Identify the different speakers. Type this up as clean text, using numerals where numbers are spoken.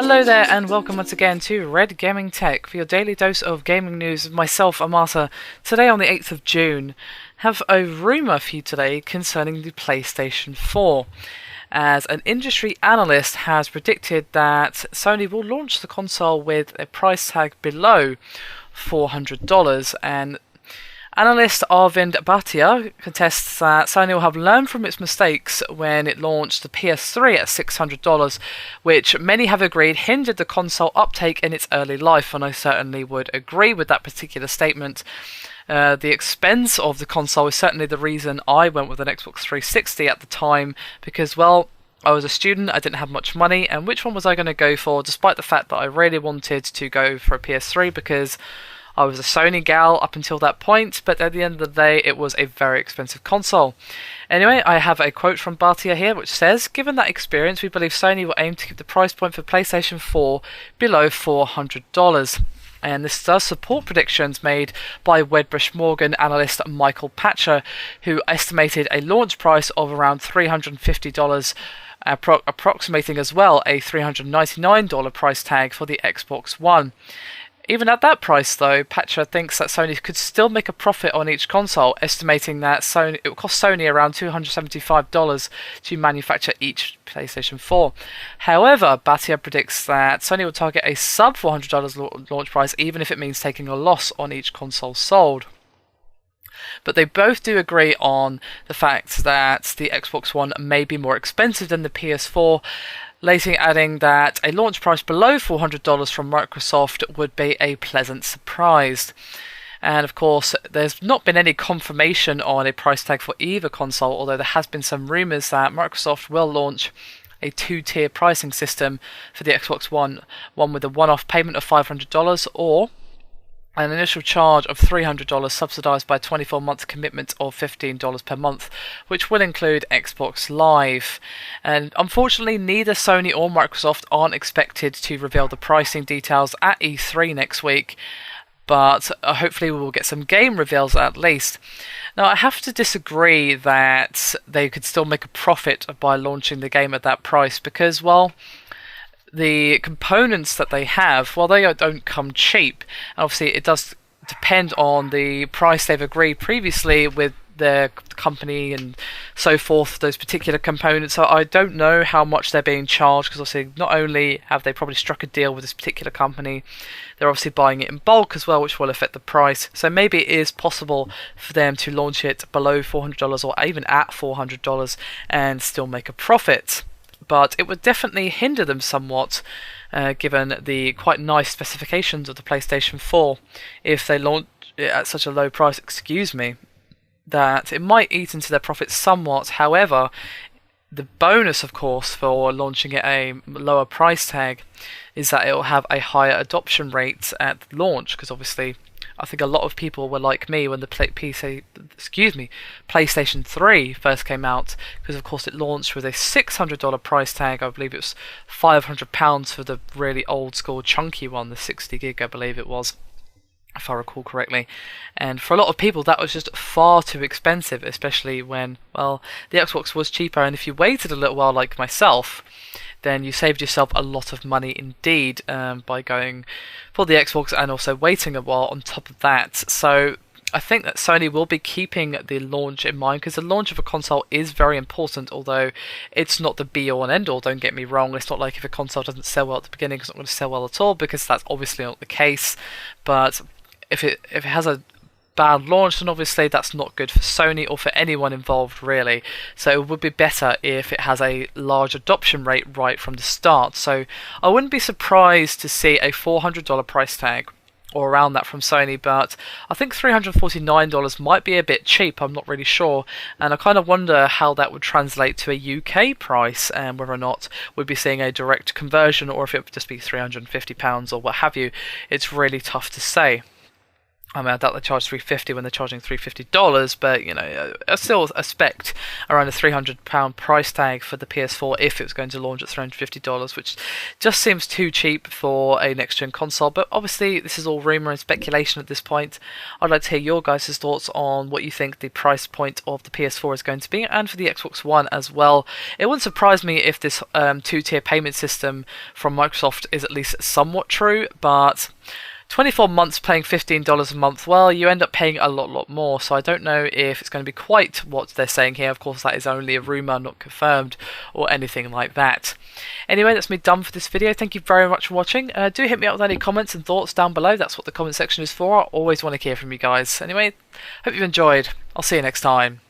Speaker 1: Hello there and welcome once again to Red Gaming Tech for your daily dose of gaming news with myself, Amasa. Today on the 8th of June, have a rumour for you today concerning the PlayStation 4, as an industry analyst has predicted that Sony will launch the console with a price tag below $400, and analyst Arvind Bhatia contests that Sony will have learned from its mistakes when it launched the PS3 at $600, which many have agreed hindered the console uptake in its early life, and I certainly would agree with that particular statement. The expense of the console is certainly the reason I went with an Xbox 360 at the time, because, well, I was a student, I didn't have much money, and which one was I going to go for, despite the fact that I really wanted to go for a PS3 because I was a Sony gal up until that point, but at the end of the day, it was a very expensive console. Anyway, I have a quote from Bhatia here, which says, "Given that experience, we believe Sony will aim to keep the price point for PlayStation 4 below $400. And this does support predictions made by Wedbush Morgan analyst Michael Patcher, who estimated a launch price of around $350, approximating as well a $399 price tag for the Xbox One. Even at that price, though, Patcher thinks that Sony could still make a profit on each console, estimating that it will cost Sony around $275 to manufacture each PlayStation 4. However, Bhatia predicts that Sony will target a sub $400 launch price, even if it means taking a loss on each console sold. But they both do agree on the fact that the Xbox One may be more expensive than the PS4, later adding that a launch price below $400 from Microsoft would be a pleasant surprise. And of course, there's not been any confirmation on a price tag for either console, although there has been some rumours that Microsoft will launch a two-tier pricing system for the Xbox One, one with a one-off payment of $500 or an initial charge of $300 subsidised by a 24-month commitment of $15 per month, which will include Xbox Live. And unfortunately, neither Sony or Microsoft aren't expected to reveal the pricing details at E3 next week, but hopefully we will get some game reveals at least. Now, I have to disagree that they could still make a profit by launching the game at that price because, well, the components that they have, well, they don't come cheap. Obviously, it does depend on the price they've agreed previously with their company and so forth, those particular components. So I don't know how much they're being charged, because obviously not only have they probably struck a deal with this particular company, they're obviously buying it in bulk as well, which will affect the price. So maybe it is possible for them to launch it below $400 or even at $400 and still make a profit. But it would definitely hinder them somewhat, given the quite nice specifications of the PlayStation 4, if they launch it at such a low price, that it might eat into their profits somewhat. However, the bonus, of course, for launching at a lower price tag is that it will have a higher adoption rate at launch, because obviously I think a lot of people were like me when the PlayStation 3 first came out, because of course it launched with a $600 price tag. I believe it was £500 for the really old school chunky one, the 60 gig I believe it was, if I recall correctly. And for a lot of people that was just far too expensive, especially when, well, the Xbox was cheaper, and if you waited a little while like myself, then you saved yourself a lot of money indeed by going for the Xbox and also waiting a while on top of that. So I think that Sony will be keeping the launch in mind, because the launch of a console is very important, although it's not the be-all and end-all, don't get me wrong. It's not like if a console doesn't sell well at the beginning, it's not going to sell well at all, because that's obviously not the case. But if it has a bad launch, then obviously that's not good for Sony or for anyone involved, really. So it would be better if it has a large adoption rate right from the start. So I wouldn't be surprised to see a $400 price tag or around that from Sony, but I think $349 might be a bit cheap. I'm not really sure, and I kind of wonder how that would translate to a UK price, and whether or not we'd be seeing a direct conversion or if it would just be £350 or what have you. It's really tough to say. I mean, I doubt they charge $350 when they're charging $350, but you know, I still expect around a £300 price tag for the PS4 if it was going to launch at $350, which just seems too cheap for a next-gen console. But obviously, this is all rumor and speculation at this point. I'd like to hear your guys' thoughts on what you think the price point of the PS4 is going to be, and for the Xbox One as well. It wouldn't surprise me if this two-tier payment system from Microsoft is at least somewhat true, but 24 months paying $15 a month, well, you end up paying a lot more, so I don't know if it's going to be quite what they're saying here. Of course, that is only a rumour, not confirmed, or anything like that. Anyway, that's me done for this video. Thank you very much for watching. Do hit me up with any comments and thoughts down below. That's what the comment section is for. I always want to hear from you guys. Anyway, hope you've enjoyed. I'll see you next time.